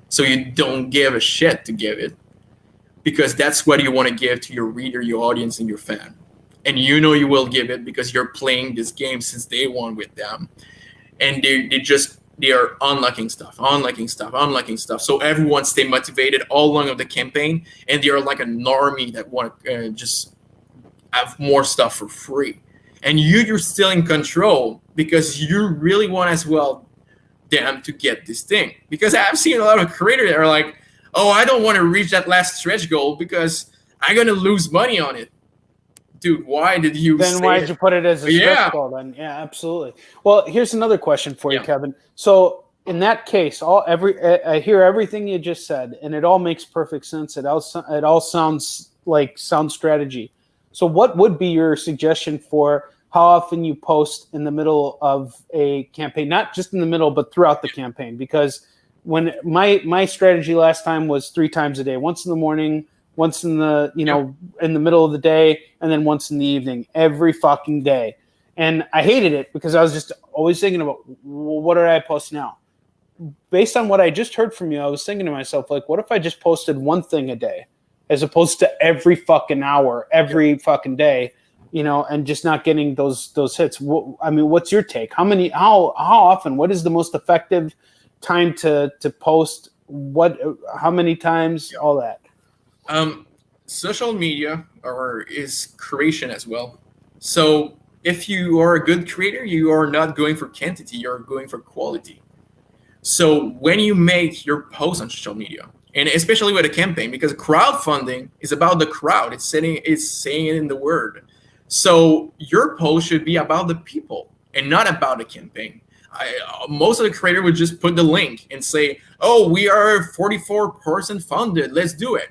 Speaker 2: So you don't give a shit to give it, because that's what you want to give to your reader, your audience, and your fan. And you know you will give it because you're playing this game since day one with them. And they are unlocking stuff. So everyone stay motivated all along of the campaign, and they are like an army that want to just have more stuff for free. And you're still in control because you really want as well them to get this thing. Because I've seen a lot of creators that are like, oh, I don't want to reach that last stretch goal because I'm going to lose money on it. Dude, why did you
Speaker 1: why did you put it as a stretch goal then? Yeah, absolutely. Well, here's another question for you, Kevin. So in that case, I hear everything you just said, and it all makes perfect sense. It all sounds like sound strategy. So what would be your suggestion for how often you post in the middle of a campaign? Not just in the middle, but throughout the campaign. Because when my strategy last time was 3 times a day, once in the morning, once in the in the middle of the day, and then once in the evening, every fucking day. And I hated it because I was just always thinking about, well, what did I post now? Based on what I just heard from you, I was thinking to myself, like, what if I just posted one thing a day as opposed to every fucking hour, every fucking day, and just not getting those hits? I mean, what's your take? How often? What is the most effective time to post? How many times? All that.
Speaker 2: Social media is creation as well. So if you are a good creator, you are not going for quantity, you're going for quality. So when you make your post on social media, and especially with a campaign, because crowdfunding is about the crowd, it's saying it in the word. So your post should be about the people and not about the campaign. Most of the creator would just put the link and say, oh, we are 44% funded, let's do it.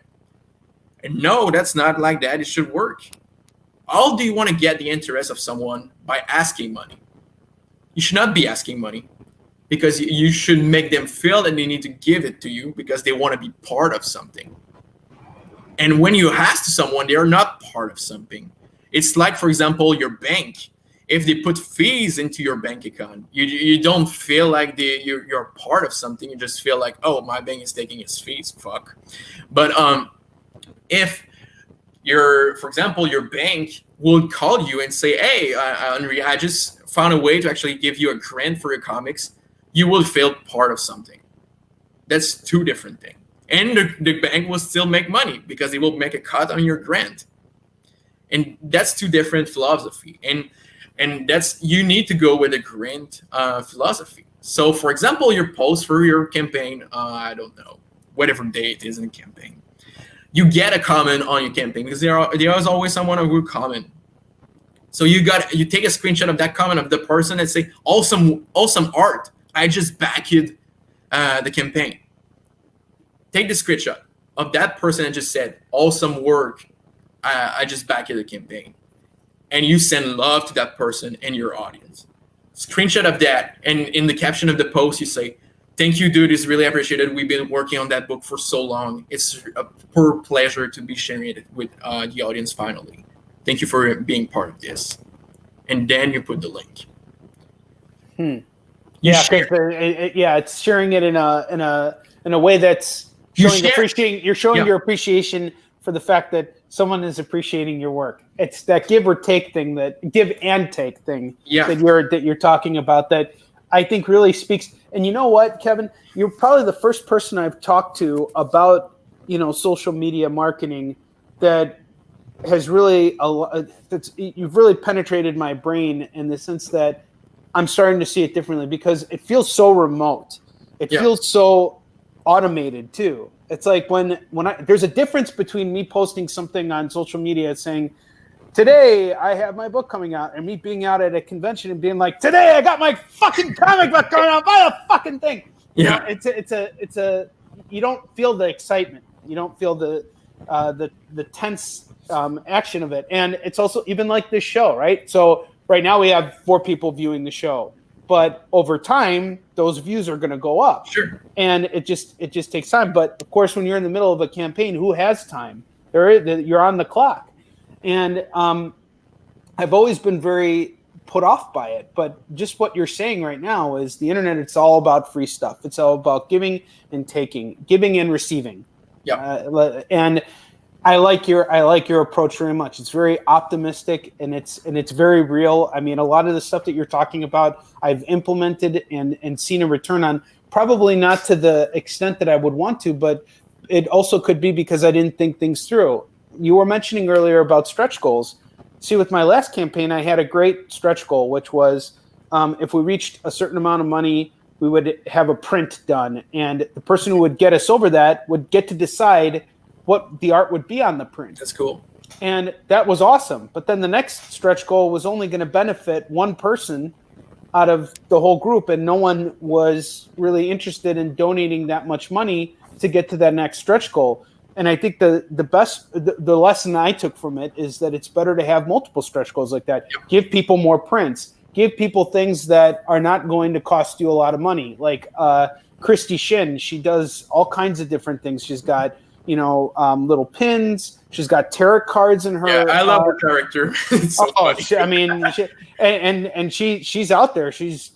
Speaker 2: And no, that's not like that. It should work. How do you want to get the interest of someone? By asking money. You should not be asking money, because you should make them feel that they need to give it to you because they want to be part of something. And when you ask to someone, they are not part of something. It's like, for example, your bank. If they put fees into your bank account, you don't feel like you're part of something. You just feel like, oh, my bank is taking its fees. Fuck. But if for example, your bank will call you and say, hey, Onrie, I just found a way to actually give you a grant for your comics, you will feel part of something. That's 2 different things. And the bank will still make money because they will make a cut on your grant. And that's 2 different philosophy. And that's, you need to go with a grant philosophy. So for example, your post for your campaign, I don't know, whatever day it is in the campaign, you get a comment on your campaign because there is always someone who will comment. So you take a screenshot of that comment of the person and say, awesome art. I just backed the campaign. Take the screenshot of that person that just said, awesome work. I just backed the campaign. And you send love to that person and your audience. Screenshot of that. And in the caption of the post, you say, thank you, dude. It's really appreciated. We've been working on that book for so long. It's a pure pleasure to be sharing it with the audience finally. Thank you for being part of this. And then you put the link.
Speaker 1: It's sharing it in a way that's showing your appreciation for the fact that someone is appreciating your work. It's that give and take thing that you're talking about that I think really speaks. And you know what, Kevin, you're probably the first person I've talked to about, social media marketing that has really, you've really penetrated my brain in the sense that I'm starting to see it differently because it feels so remote. It feels so automated too. It's like when there's a difference between me posting something on social media saying, today I have my book coming out, and me being out at a convention and being like, today I got my fucking comic book coming out, buy the fucking thing.
Speaker 2: Yeah.
Speaker 1: It's a you don't feel the excitement. You don't feel the tense action of it. And it's also even like this show, right? So right now we have 4 people viewing the show. but over time, those views are going to go up.
Speaker 2: Sure.
Speaker 1: And it just takes time. But of course, when you're in the middle of a campaign, who has time? You're on the clock. And I've always been very put off by it. But just what you're saying right now is the internet, it's all about free stuff. It's all about giving and taking, giving and receiving.
Speaker 2: Yeah.
Speaker 1: And I like your approach very much. It's very optimistic and it's very real. I mean, a lot of the stuff that you're talking about, I've implemented and seen a return on. Probably not to the extent that I would want to, but it also could be because I didn't think things through. You were mentioning earlier about stretch goals. See, with my last campaign, I had a great stretch goal, which was if we reached a certain amount of money, we would have a print done, and the person who would get us over that would get to decide what the art would be on the print.
Speaker 2: That's cool.
Speaker 1: And that was awesome. But then the next stretch goal was only going to benefit one person out of the whole group, and no one was really interested in donating that much money to get to that next stretch goal. And I think the lesson I took from it is that it's better to have multiple stretch goals like that.
Speaker 2: Yep.
Speaker 1: Give people more prints. Give people things that are not going to cost you a lot of money. Like Christy Shin, she does all kinds of different things. She's got little pins. She's got tarot cards in her.
Speaker 2: Yeah, I love her character. It's so funny.
Speaker 1: She's out there. She's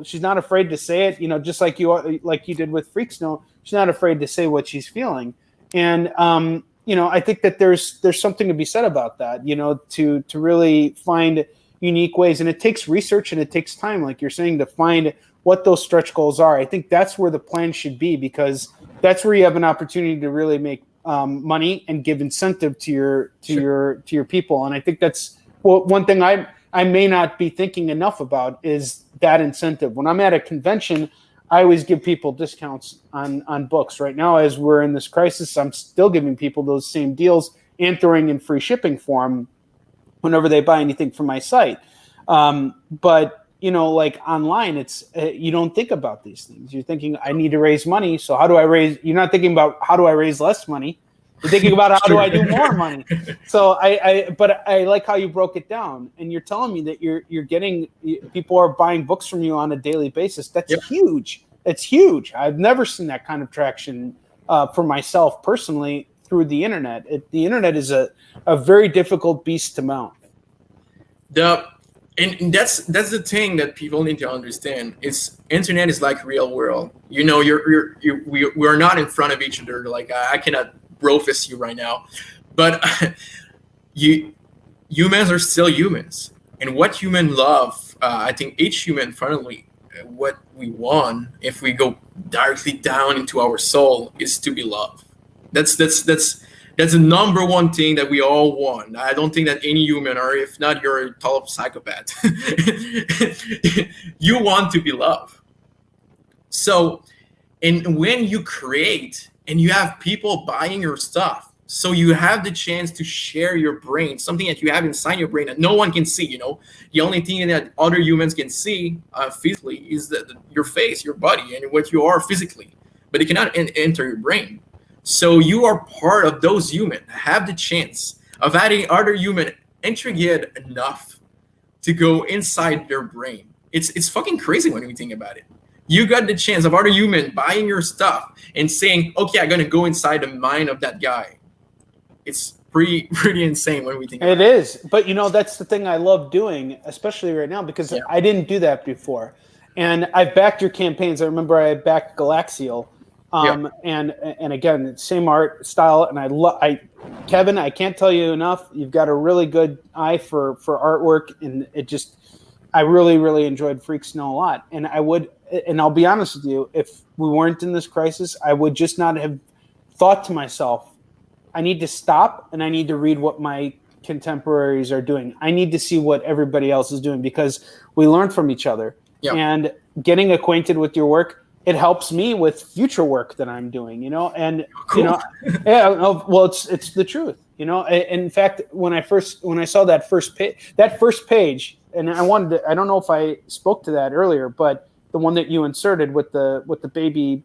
Speaker 1: she's not afraid to say it. Just like you did with Freak Snow. She's not afraid to say what she's feeling. And I think that there's something to be said about that. To really find unique ways, and it takes research and it takes time, like you're saying, to find what those stretch goals are. I think that's where the plan should be, because that's where you have an opportunity to really make money and give incentive to your people. And I think that's one thing I may not be thinking enough about is that incentive. When I'm at a convention, I always give people discounts on books. Right now, as we're in this crisis, I'm still giving people those same deals and throwing in free shipping for them whenever they buy anything from my site. But like online, it's you don't think about these things. You're thinking, I need to raise money. So how do I raise? You're not thinking about how do I raise less money. You're thinking about how do I do more money. So but I like how you broke it down, and you're telling me that you're getting people are buying books from you on a daily basis. That's huge. It's huge. I've never seen that kind of traction for myself personally through the internet. The internet is a very difficult beast to mount.
Speaker 2: And that's the thing that people need to understand. Is internet is like real world. We are not in front of each other. Like I cannot bro fist you right now, but humans are still humans. And what human love, I think each human finally, what we want, if we go directly down into our soul, is to be loved. That's the number one thing that we all want. I don't think that any human, or if not, you're a total psychopath. You want to be loved. So, and when you create and you have people buying your stuff, so you have the chance to share your brain, something that you have inside your brain that no one can see. The only thing that other humans can see physically is your face, your body, and what you are physically, but it cannot enter your brain. So you are part of those humans, have the chance of having other human intrigued enough to go inside their brain. It's fucking crazy when we think about it. You got the chance of other human buying your stuff and saying, okay, I'm going to go inside the mind of that guy. It's pretty insane when we think about it.
Speaker 1: It is. But, that's the thing I love doing, especially right now, because I didn't do that before. And I've backed your campaigns. I remember I backed Galaxial. And again, same art style. And Kevin, I can't tell you enough. You've got a really good eye for artwork. And I really, really enjoyed Freak Snow a lot. And I'll be honest with you, if we weren't in this crisis, I would just not have thought to myself, I need to stop and I need to read what my contemporaries are doing. I need to see what everybody else is doing, because we learn from each other. Yep. And getting acquainted with your work, it helps me with future work that I'm doing, and,
Speaker 2: cool.
Speaker 1: Well, it's the truth, in fact, when I saw that first page, and I don't know if I spoke to that earlier, but the one that you inserted with the baby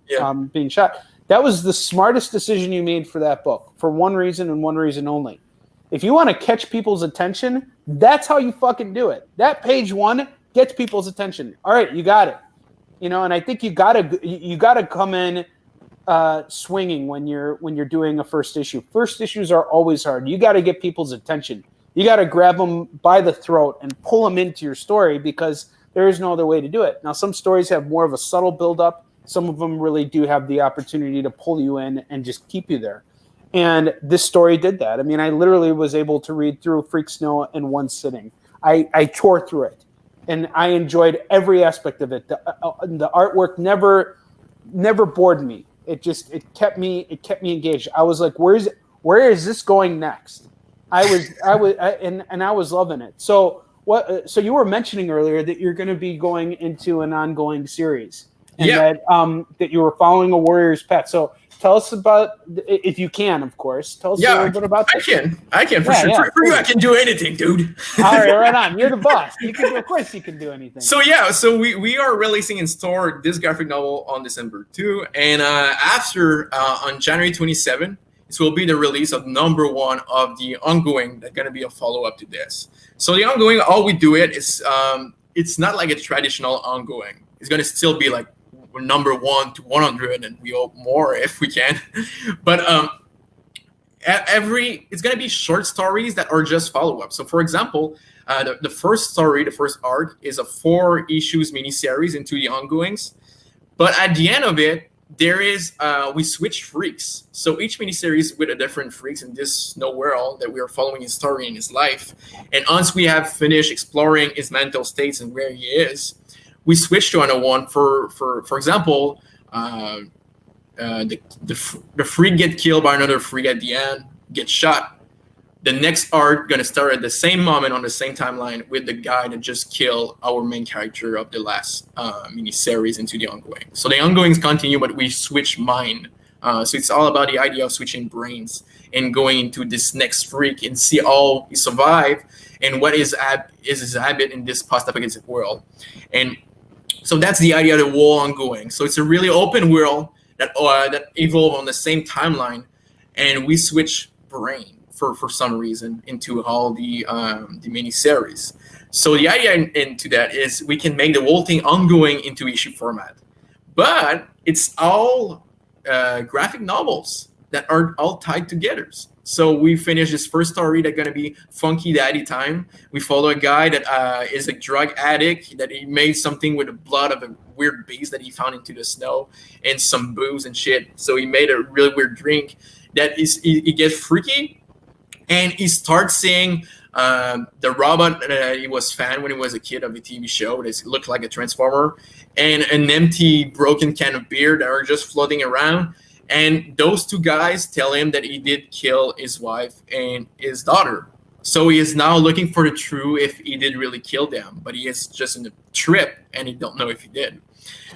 Speaker 1: being shot, that was the smartest decision you made for that book, for one reason and one reason only. If you want to catch people's attention, that's how you fucking do it. That page one gets people's attention. All right, you got it. And I think you gotta come in swinging when you're doing a first issue. First issues are always hard. You got to get people's attention. You got to grab them by the throat and pull them into your story, because there is no other way to do it. Now, some stories have more of a subtle buildup. Some of them really do have the opportunity to pull you in and just keep you there. And this story did that. I mean, I literally was able to read through Freak Snow in one sitting. I tore through it, and I enjoyed every aspect of it. The artwork never bored me. It kept me engaged. I was like, where is this going next? I was loving it. So so you were mentioning earlier that you're going to be going into an ongoing series, and that you were following a warrior's path. So tell us about, if you can, of course. Tell us a little bit about that.
Speaker 2: I can for sure. Yeah, for you, I can do anything, dude.
Speaker 1: All right, right on. You're the boss. Of course, you can do anything.
Speaker 2: So we are releasing in store this graphic novel on December 2, and after on January 27, this will be the release of number 1 of the ongoing. That's gonna be a follow up to this. So the ongoing, all we do is it's not like a traditional ongoing. It's gonna still be like number 1 to 100, and we hope more if we can. But it's going to be short stories that are just follow-up. So for example, the first story, the first arc, is a 4 issues miniseries into the ongoings. But at the end of it, there is we switch freaks. So each miniseries with a different freaks in this snow world that we are following his story in his life. And once we have finished exploring his mental states and where he is, we switch to another one. For example, the freak get killed by another freak at the end, get shot. The next arc gonna start at the same moment on the same timeline with the guy that just killed our main character of the last mini-series into the ongoing. So the ongoings continue, but we switch mind. So it's all about the idea of switching brains and going into this next freak and see how he survived and what is his habit in this post-apocalyptic world. And so that's the idea of the whole ongoing. So it's a really open world that evolve on the same timeline, and we switch brain for some reason into all the mini-series. So the idea into that is we can make the whole thing ongoing into issue format, but it's all graphic novels that are all tied together. So we finished this first story that's gonna be Funky Daddy Time. We follow a guy that is a drug addict, that he made something with the blood of a weird beast that he found into the snow and some booze and shit. So he made a really weird drink that he gets freaky, and he starts seeing the robot that he was fan when he was a kid of a TV show that looked like a transformer, and an empty broken can of beer that are just floating around. And those 2 guys tell him that he did kill his wife and his daughter. So he is now looking for the truth if he did really kill them, but he is just in a trip and he don't know if he did.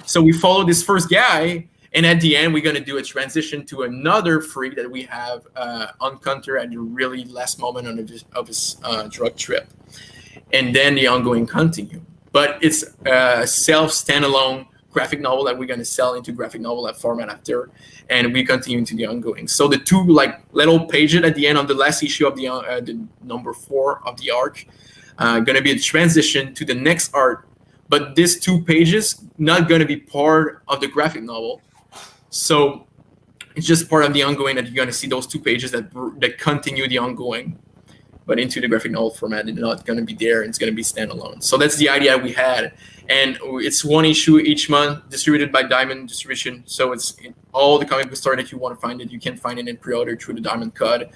Speaker 2: So we follow this first guy, and at the end, we're going to do a transition to another freak that we have encountered at the really last moment of his drug trip. And then the ongoing continue. But it's a standalone graphic novel that we're going to sell into graphic novel format after, and we continue into the ongoing. So the 2 like little pages at the end of the last issue of the number 4 of the arc going to be a transition to the next arc, but these 2 pages not going to be part of the graphic novel. So it's just part of the ongoing that you're going to see those 2 pages that continue the ongoing, but into the graphic novel format. It's not going to be there. It's going to be standalone. So that's the idea we had. And it's 1 issue each month, distributed by Diamond Distribution. So it's in all the comic book store that you want to find it. You can find it in pre-order through the Diamond Code.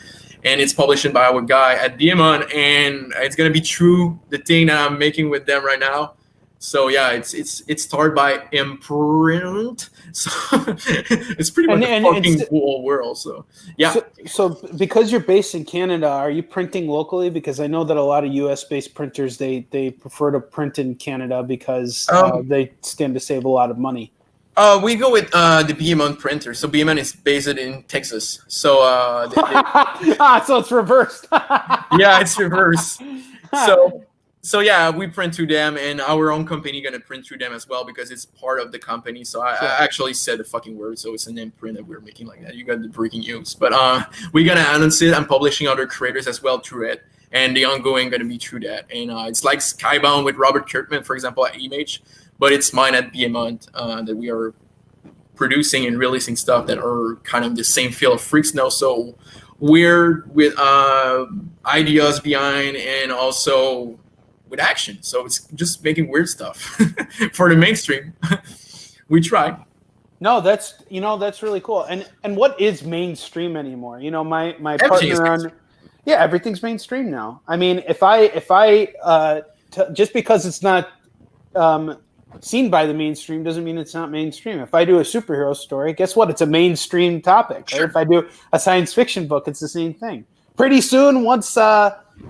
Speaker 2: And it's published by our guy at BEHEMOTH. And it's going to be true, the thing that I'm making with them right now. So yeah, it's started by Imprint. So it's pretty much a fucking cool world. So yeah.
Speaker 1: So because you're based in Canada, are you printing locally? Because I know that a lot of US based printers they prefer to print in Canada because they stand to save a lot of money.
Speaker 2: We go with the BEHEMOTH printer. So BEHEMOTH is based in Texas. So
Speaker 1: so it's reversed.
Speaker 2: Yeah, it's reversed. So yeah, we print through them, and our own company gonna print through them as well because it's part of the company. So I actually said the fucking word, so it's an imprint that we're making like that. You got the breaking news, but we're gonna announce it. I'm publishing other creators as well through it, and the ongoing going to be through that. And it's like Skybound with Robert Kirkman, for example, at Image, but it's mine at Behemoth that we are producing and releasing stuff that are kind of the same feel of Freak Snow. So weird with ideas behind and also with action. So it's just making weird stuff for the mainstream. We try.
Speaker 1: No, that's really cool. And what is mainstream anymore? You know, my partner on, everything's mainstream now. I mean, if I just because it's not seen by the mainstream doesn't mean it's not mainstream. If I do a superhero story, guess what? It's a mainstream topic. Right?
Speaker 2: Sure.
Speaker 1: If I do a science fiction book, it's the same thing. Pretty soon, once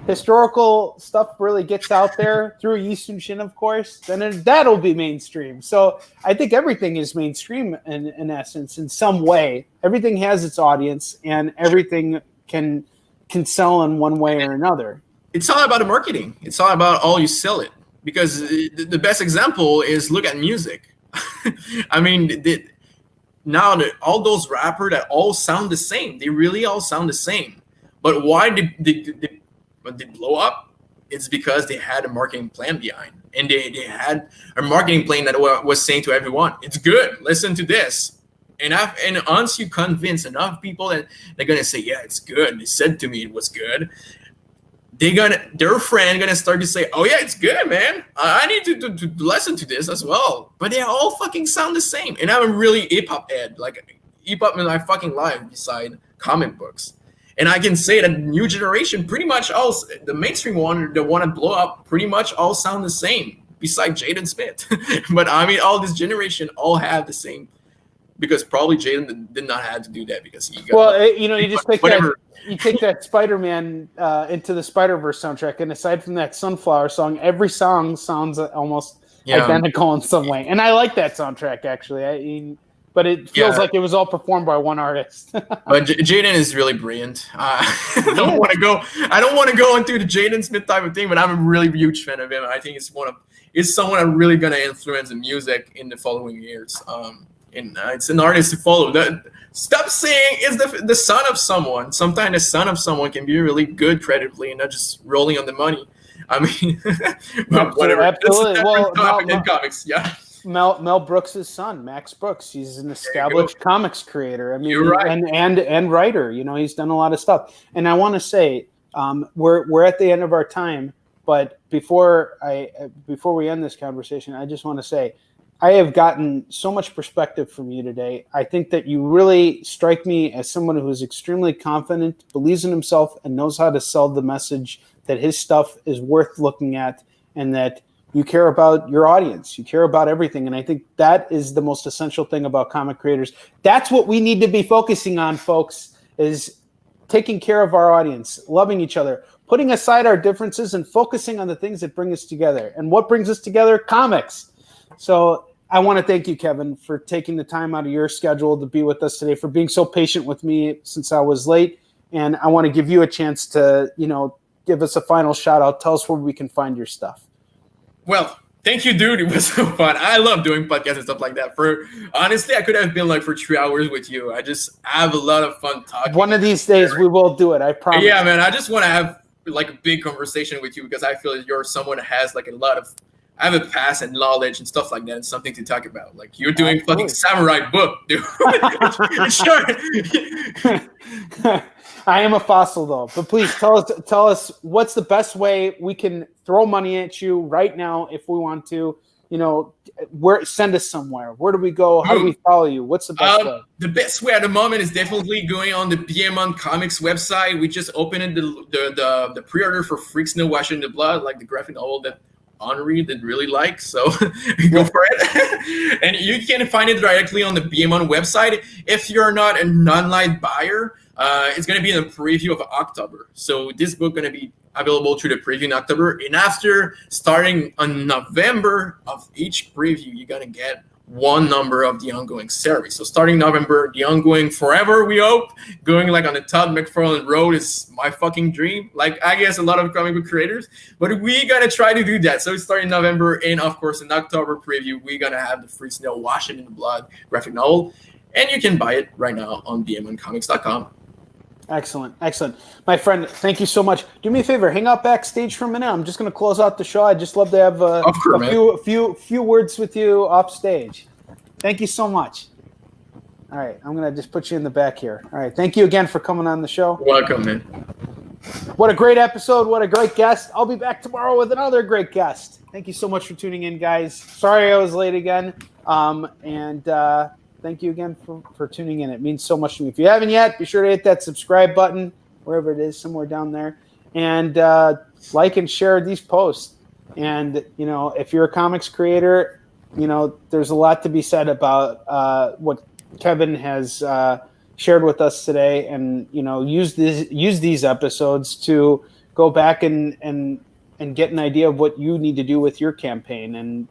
Speaker 1: historical stuff really gets out there through Yisungshin, of course, then that'll be mainstream. So I think everything is mainstream in essence, in some way. Everything has its audience, and everything can sell in one way or another.
Speaker 2: It's all about the marketing. It's all about how you sell it. Because the best example is look at music. I mean, now all those rappers that all sound the same, they really all sound the same. But why did they blow up? It's because they had a marketing plan behind. And they had a marketing plan that was saying to everyone, it's good, listen to this. And once you convince enough people that they're going to say, yeah, it's good, they said to me it was good, their friend gonna start to say, oh yeah, it's good, man. I need to listen to this as well. But they all fucking sound the same. And I'm a really hip-hop head. Like, hip-hop in my fucking life beside comic books. And I can say that new generation, pretty much all, the mainstream one, the one that blow up, pretty much all sound the same, beside Jaden Smith. But I mean, all this generation all have the same, because probably Jaden did not have to do that because he got... Well,
Speaker 1: you just take whatever. You take that Spider-Man Into the Spider-Verse soundtrack, and aside from that Sunflower song, every song sounds almost identical in some way. And I like that soundtrack, actually. But it feels like it was all performed by one artist.
Speaker 2: But Jaden is really brilliant. I don't want to go into the Jaden Smith type of thing, but I'm a really huge fan of him. I think it's someone I'm really going to influence the music in the following years. And it's an artist to follow. Stop saying it's the son of someone. Sometimes the son of someone can be really good creatively and not just rolling on the money. I mean, but whatever.
Speaker 1: Absolutely.
Speaker 2: Well, topic in comics, yeah.
Speaker 1: Mel Brooks' son, Max Brooks. He's an established comics creator. I mean,
Speaker 2: you're right.
Speaker 1: and writer. You know, he's done a lot of stuff. And I want to say, we're at the end of our time. But before we end this conversation, I just want to say, I have gotten so much perspective from you today. I think that you really strike me as someone who is extremely confident, believes in himself, and knows how to sell the message that his stuff is worth looking at, and that you care about your audience. You care about everything. And I think that is the most essential thing about comic creators. That's what we need to be focusing on, folks, is taking care of our audience, loving each other, putting aside our differences and focusing on the things that bring us together. And what brings us together? Comics. So I want to thank you, Kevin, for taking the time out of your schedule to be with us today, for being so patient with me since I was late. And I want to give you a chance to, give us a final shout out. Tell us where we can find your stuff.
Speaker 2: Well, thank you, dude. It was so fun. I love doing podcasts and stuff like that. Honestly, I could have been for 3 hours with you. I just have a lot of fun talking.
Speaker 1: One of these days we will do it. I promise.
Speaker 2: Yeah, man. I just want to have a big conversation with you because I feel that you're someone that has a lot of... I have a past and knowledge and stuff like that, and something to talk about. You're doing fucking samurai book, dude. Sure.
Speaker 1: I am a fossil, though. But please tell us what's the best way we can throw money at you right now if we want to. Send us somewhere. Where do we go? How do we follow you? What's the best way?
Speaker 2: The best way at the moment is definitely going on the Behemoth Comics website. We just opened the pre-order for Freak Snow Washing the Blood, the graphic novel that Onrie did really like, so go for it. And you can find it directly on the Behemoth website. If you're not an online buyer, it's going to be in the preview of October. So this book going to be available through the preview in October. And after starting on November of each preview, you're going to get one number of the ongoing series. So starting November, the ongoing forever, we hope. Going on the Todd McFarlane road is my fucking dream. I guess a lot of comic book creators. But we got to try to do that. So it's starting November. And of course, in October preview, we're going to have the Freak Snow Washing in the Blood graphic novel. And you can buy it right now on BehemothComics.com.
Speaker 1: Excellent. My friend, thank you so much. Do me a favor, hang out backstage for a minute. I'm just going to close out the show. I'd just love to have a few words with you off stage. Thank you so much. All right, I'm going to just put you in the back here. All right, thank you again for coming on the show.
Speaker 2: Welcome, man.
Speaker 1: What a great episode. What a great guest. I'll be back tomorrow with another great guest. Thank you so much for tuning in, guys. Sorry I was late again. Thank you again for tuning in. It means so much to me. If you haven't yet, be sure to hit that subscribe button, wherever it is, somewhere down there. And like and share these posts. And, if you're a comics creator, there's a lot to be said about what Kevin has shared with us today. And, use these episodes to go back and get an idea of what you need to do with your campaign. And,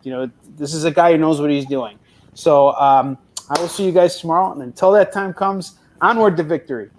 Speaker 1: this is a guy who knows what he's doing. So, I will see you guys tomorrow, and until that time comes, onward to victory.